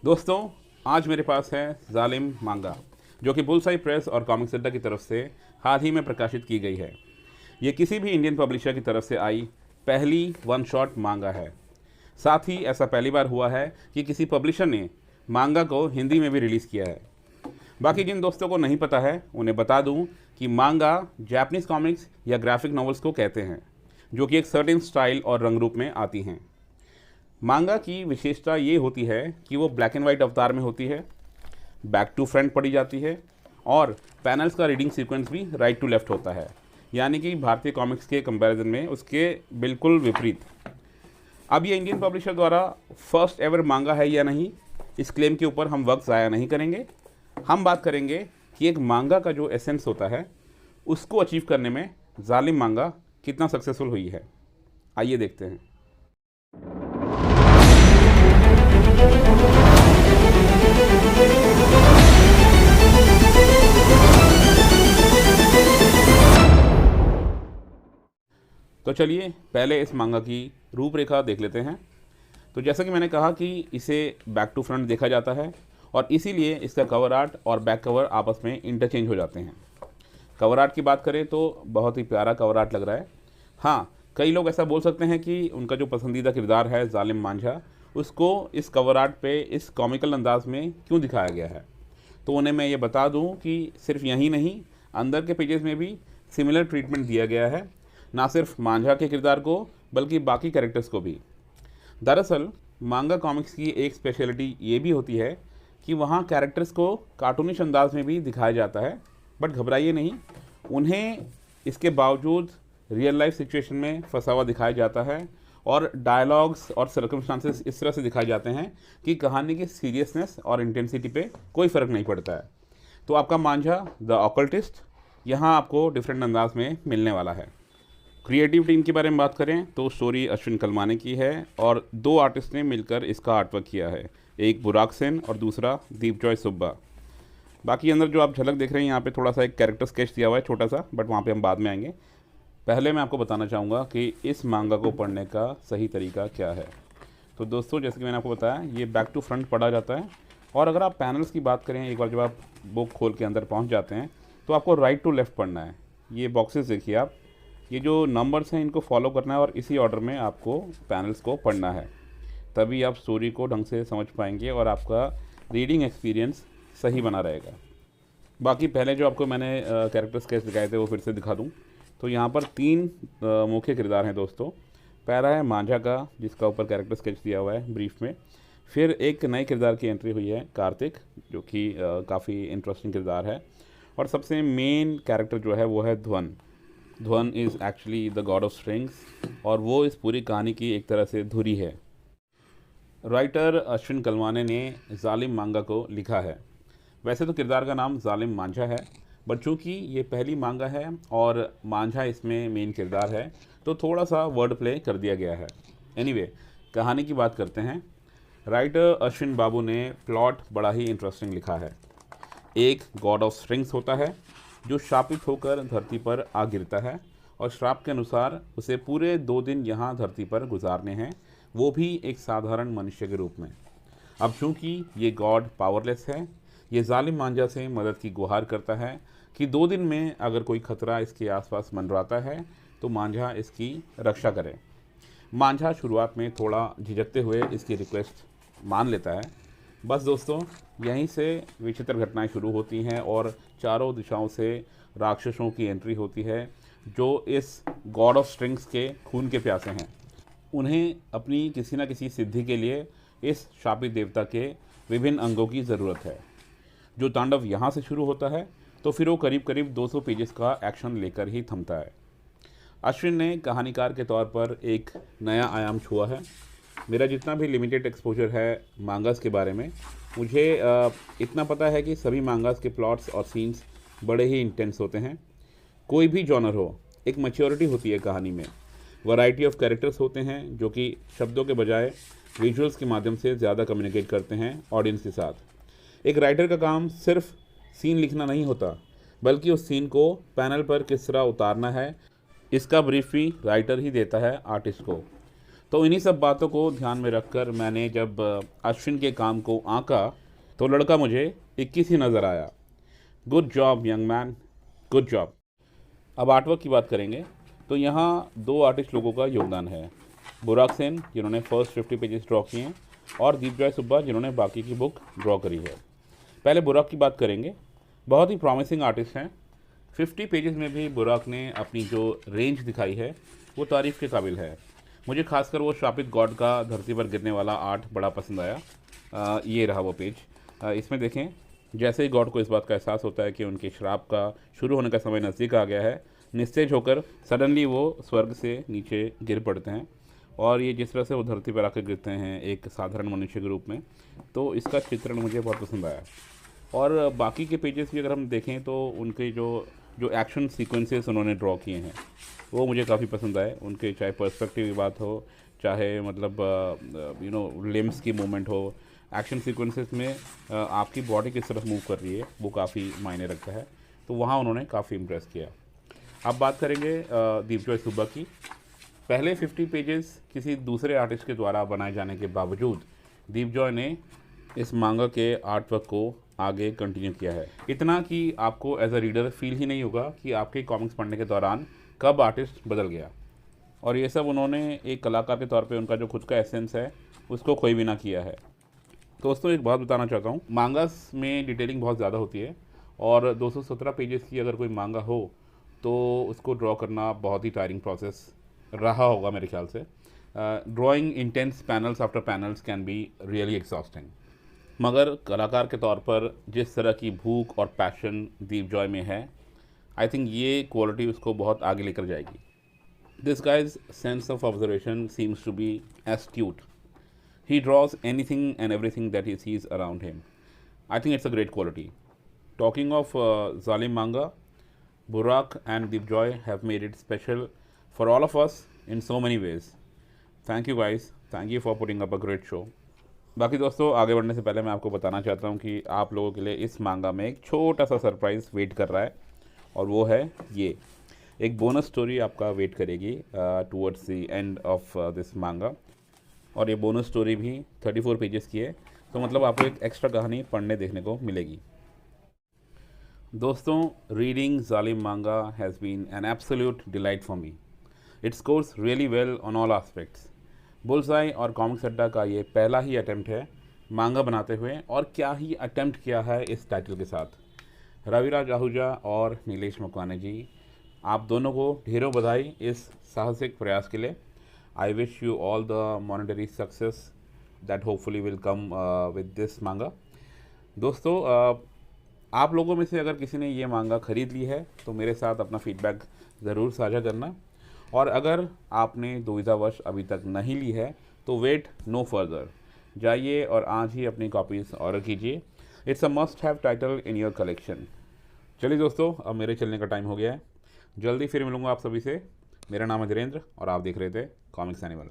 दोस्तों, आज मेरे पास है जालिम मांगा, जो कि बुलसाई प्रेस और कॉमिक्स अड्डा की तरफ से हाल ही में प्रकाशित की गई है। ये किसी भी इंडियन पब्लिशर की तरफ से आई पहली वन शॉट मांगा है। साथ ही ऐसा पहली बार हुआ है कि किसी पब्लिशर ने मांगा को हिंदी में भी रिलीज़ किया है। बाकी जिन दोस्तों को नहीं पता है उन्हें बता दूं कि मांगा जापानीज़ कॉमिक्स या ग्राफिक नॉवेल्स को कहते हैं, जो कि एक सर्टेन स्टाइल और रंग रूप में आती हैं। मांगा की विशेषता ये होती है कि वो ब्लैक एंड वाइट अवतार में होती है, बैक टू फ्रंट पढ़ी जाती है और पैनल्स का रीडिंग सीक्वेंस भी राइट टू लेफ्ट होता है, यानी कि भारतीय कॉमिक्स के कंपैरिजन में उसके बिल्कुल विपरीत। अब ये इंडियन पब्लिशर द्वारा फर्स्ट एवर मांगा है या नहीं, इस क्लेम के ऊपर हम वक्त ज़ाया नहीं करेंगे। हम बात करेंगे कि एक मांगा का जो एसेंस होता है उसको अचीव करने में जालिम मांगा कितना सक्सेसफुल हुई है। आइए देखते हैं। तो चलिए पहले इस मांगा की रूपरेखा देख लेते हैं। तो जैसा कि मैंने कहा कि इसे बैक टू फ्रंट देखा जाता है और इसीलिए इसका कवर आर्ट और बैक कवर आपस में इंटरचेंज हो जाते हैं। कवर आर्ट की बात करें तो बहुत ही प्यारा कवर आर्ट लग रहा है। हाँ, कई लोग ऐसा बोल सकते हैं कि उनका जो पसंदीदा किरदार है जालिम मांझा, उसको इस कवर आर्ट पे इस कॉमिकल अंदाज में क्यों दिखाया गया है। तो उन्हें मैं ये बता दूं कि सिर्फ यही नहीं, अंदर के पेजेस में भी सिमिलर ट्रीटमेंट दिया गया है, ना सिर्फ मांझा के किरदार को बल्कि बाकी कैरेक्टर्स को भी। दरअसल मांगा कॉमिक्स की एक स्पेशलिटी ये भी होती है कि वहाँ कैरेक्टर्स को कार्टूनिश अंदाज में भी दिखाया जाता है, बट घबराइए नहीं, उन्हें इसके बावजूद रियल लाइफ सिचुएशन में फंसा हुआ दिखाया जाता है और डायलॉग्स और सर्कमस्टांसेस इस तरह से दिखाए जाते हैं कि कहानी की सीरियसनेस और इंटेंसिटी पे कोई फ़र्क नहीं पड़ता है। तो आपका मांझा द ऑकल्टिस्ट यहाँ आपको डिफरेंट अंदाज में मिलने वाला है। क्रिएटिव टीम के बारे में बात करें तो स्टोरी अश्विन कलमाने की है और दो आर्टिस्ट ने मिलकर इसका आर्टवर्क किया है, एक बुराक सेन और दूसरा दीपजॉय सुब्बा। बाकी अंदर जो आप झलक देख रहे हैं यहाँ पे थोड़ा सा एक कैरेक्टर स्केच दिया हुआ है छोटा सा, बट वहाँ पे हम बाद में आएंगे। पहले मैं आपको बताना चाहूँगा कि इस मांगा को पढ़ने का सही तरीका क्या है। तो दोस्तों, जैसे कि मैंने आपको बताया, ये बैक टू फ्रंट पढ़ा जाता है और अगर आप पैनल्स की बात करें, एक बार जब आप बुक खोल के अंदर पहुँच जाते हैं तो आपको राइट टू लेफ़्ट पढ़ना है। ये बॉक्सेस देखिए आप, ये जो नंबर्स हैं इनको फॉलो करना है और इसी ऑर्डर में आपको पैनल्स को पढ़ना है, तभी आप स्टोरी को ढंग से समझ पाएंगे और आपका रीडिंग एक्सपीरियंस सही बना रहेगा। बाकी पहले जो आपको मैंने कैरेक्टर स्केच दिखाए थे वो फिर से दिखा दूं। तो यहाँ पर तीन मुख्य किरदार हैं दोस्तों। पहला है मांझा का, जिसका ऊपर कैरेक्टर स्केच दिया हुआ है ब्रीफ में। फिर एक नए किरदार की एंट्री हुई है, कार्तिक, जो कि काफ़ी इंटरेस्टिंग किरदार है। और सबसे मेन कैरेक्टर जो है वो है Dhwan. Dhwan is actually the god of strings और वो इस पूरी कहानी की एक तरह से धुरी है। राइटर अश्विन कलमाने ने जालिम मांगा को लिखा है। वैसे तो किरदार का नाम जालिम मांझा है, बट चूँकि ये पहली मांगा है और मांझा इसमें मेन किरदार है तो थोड़ा सा वर्ड प्ले कर दिया गया है। एनीवे, कहानी की बात करते हैं। राइटर अश्विन बाबू ने प्लॉट बड़ा ही इंटरेस्टिंग लिखा है। एक गॉड ऑफ स्ट्रिंग्स होता है जो शापित होकर धरती पर आ गिरता है और श्राप के अनुसार उसे पूरे 2 दिन यहाँ धरती पर गुजारने हैं, वो भी एक साधारण मनुष्य के रूप में। अब चूँकि ये गॉड पावरलेस है, ये जालिम मांझा से मदद की गुहार करता है कि 2 दिन में अगर कोई खतरा इसके आसपास मंडराता है तो मांझा इसकी रक्षा करे। मांझा शुरुआत में थोड़ा झिझकते हुए इसकी रिक्वेस्ट मान लेता है। बस दोस्तों, यहीं से विचित्र घटनाएं शुरू होती हैं और चारों दिशाओं से राक्षसों की एंट्री होती है जो इस गॉड ऑफ स्ट्रिंग्स के खून के प्यासे हैं। उन्हें अपनी किसी न किसी सिद्धि के लिए इस शापित देवता के विभिन्न अंगों की ज़रूरत है। जो तांडव यहाँ से शुरू होता है तो फिर वो करीब करीब 200 पेजेस का एक्शन लेकर ही थमता है। अश्विन ने कहानीकार के तौर पर एक नया आयाम छुआ है। मेरा जितना भी लिमिटेड एक्सपोजर है मांगास के बारे में, मुझे इतना पता है कि सभी मांगास के प्लॉट्स और सीन्स बड़े ही इंटेंस होते हैं। कोई भी जॉनर हो, एक मैच्योरिटी होती है कहानी में। वैरायटी ऑफ कैरेक्टर्स होते हैं जो कि शब्दों के बजाय विजुअल्स के माध्यम से ज़्यादा कम्युनिकेट करते हैं ऑडियंस के साथ। एक राइटर का काम सिर्फ सीन लिखना नहीं होता, बल्कि उस सीन को पैनल पर किस तरह उतारना है, इसका ब्रीफ भी राइटर ही देता है आर्टिस्ट को। तो इन्हीं सब बातों को ध्यान में रखकर मैंने जब अश्विन के काम को आंका तो लड़का मुझे 21 ही नज़र आया। Good job young man, good job. अब आर्टवर्क की बात करेंगे तो यहाँ 2 आर्टिस्ट लोगों का योगदान है। बुराक सेन जिन्होंने फर्स्ट 50 पेजेस ड्रॉ किए हैं और दीपजॉय सुब्बा जिन्होंने बाकी की बुक ड्रॉ करी है। पहले बुराक की बात करेंगे। बहुत ही प्रॉमिसिंग आर्टिस्ट हैं। 50 पेजेस में भी बुराक ने अपनी जो रेंज दिखाई है वो तारीफ़ के काबिल है। मुझे खासकर वो श्रापित गॉड का धरती पर गिरने वाला आर्ट बड़ा पसंद आया। ये रहा वो पेज। इसमें देखें, जैसे ही गॉड को इस बात का एहसास होता है कि उनके श्राप का शुरू होने का समय नज़दीक आ गया है, निस्तेज होकर सडनली वो स्वर्ग से नीचे गिर पड़ते हैं और ये जिस तरह से वो धरती पर आकर गिरते हैं एक साधारण मनुष्य के रूप में, तो इसका चित्रण मुझे बहुत पसंद आया। और बाकी के पेजेस भी अगर हम देखें तो उनके जो एक्शन सीक्वेंसेस उन्होंने ड्रॉ किए हैं वो मुझे काफ़ी पसंद आए। उनके चाहे पर्सपेक्टिव की बात हो, चाहे मतलब लिम्स की मूवमेंट हो, एक्शन सीक्वेंसेस में आपकी बॉडी किस तरह मूव कर रही है वो काफ़ी मायने रखता है। तो वहाँ उन्होंने काफ़ी इम्प्रेस किया। अब बात करेंगे दीपजॉय सुब्बा की। पहले 50 पेजेस किसी दूसरे आर्टिस्ट के द्वारा बनाए जाने के बावजूद दीपजॉय ने इस मांगा के आर्ट वर्क को आगे कंटिन्यू किया है। इतना कि आपको एज अ रीडर फील ही नहीं होगा कि आपके कॉमिक्स पढ़ने के दौरान कब आर्टिस्ट बदल गया। और ये सब उन्होंने एक कलाकार के तौर पे उनका जो खुद का एसेंस है उसको खोई भी ना किया है। दोस्तों एक बात बताना चाहता हूँ, मांगास में डिटेलिंग बहुत ज़्यादा होती है और 217 पेजेस की अगर कोई मांगा हो तो उसको ड्रॉ करना बहुत ही टायरिंग प्रोसेस रहा होगा मेरे ख्याल से। Drawing intense panels after panels can be really exhausting. मगर कलाकार के तौर पर जिस तरह की भूख और पैशन दीपजॉय में है, आई थिंक ये क्वालिटी उसको बहुत आगे लेकर जाएगी। This guy's sense of observation seems to be astute. He draws anything and everything that he sees around him. I think it's a great quality. Talking of Zalim manga, Burak and Dipjoy have made it special for all of us in so many ways. Thank you guys. Thank you for putting up a great show. बाकी दोस्तों आगे बढ़ने से पहले मैं आपको बताना चाहता हूँ कि आप लोगों के लिए इस मांगा में एक छोटा सा सरप्राइज़ वेट कर रहा है और वो है ये एक बोनस स्टोरी आपका वेट करेगी towards the end of this मांगा। और ये बोनस स्टोरी भी 34 पेजेस की है, तो मतलब आपको एक एक्स्ट्रा कहानी पढ़ने देखने को मिलेगी। दोस्तों, reading Zalim manga has been an absolute delight for me. It scores really well on all aspects. Bullseye और कॉमिक्स अड्डा का ये पहला ही अटैम्प्ट है मांगा बनाते हुए, और क्या ही अटैम्प्ट किया है इस टाइटल के साथ। रविराज आहूजा और नीलेश मकवाने जी, आप दोनों को ढेरों बधाई इस साहसिक प्रयास के लिए। I wish you all the monetary success that hopefully will come with this manga. दोस्तों आप लोगों में से अगर किसी ने ये मांगा ख़रीद ली है तो मेरे साथ अपना फीडबैक ज़रूर साझा करना, और अगर आपने दुविधावश अभी तक नहीं ली है तो वेट नो फर्दर, जाइए और आज ही अपनी कॉपीज़ ऑर्डर कीजिए। It's a must have title in your collection. चलिए दोस्तों, अब मेरे चलने का टाइम हो गया है। जल्दी फिर मिलूँगा आप सभी से। मेरा नाम है धीरेन्द्र और आप देख रहे थे कॉमिक्स एनिमल।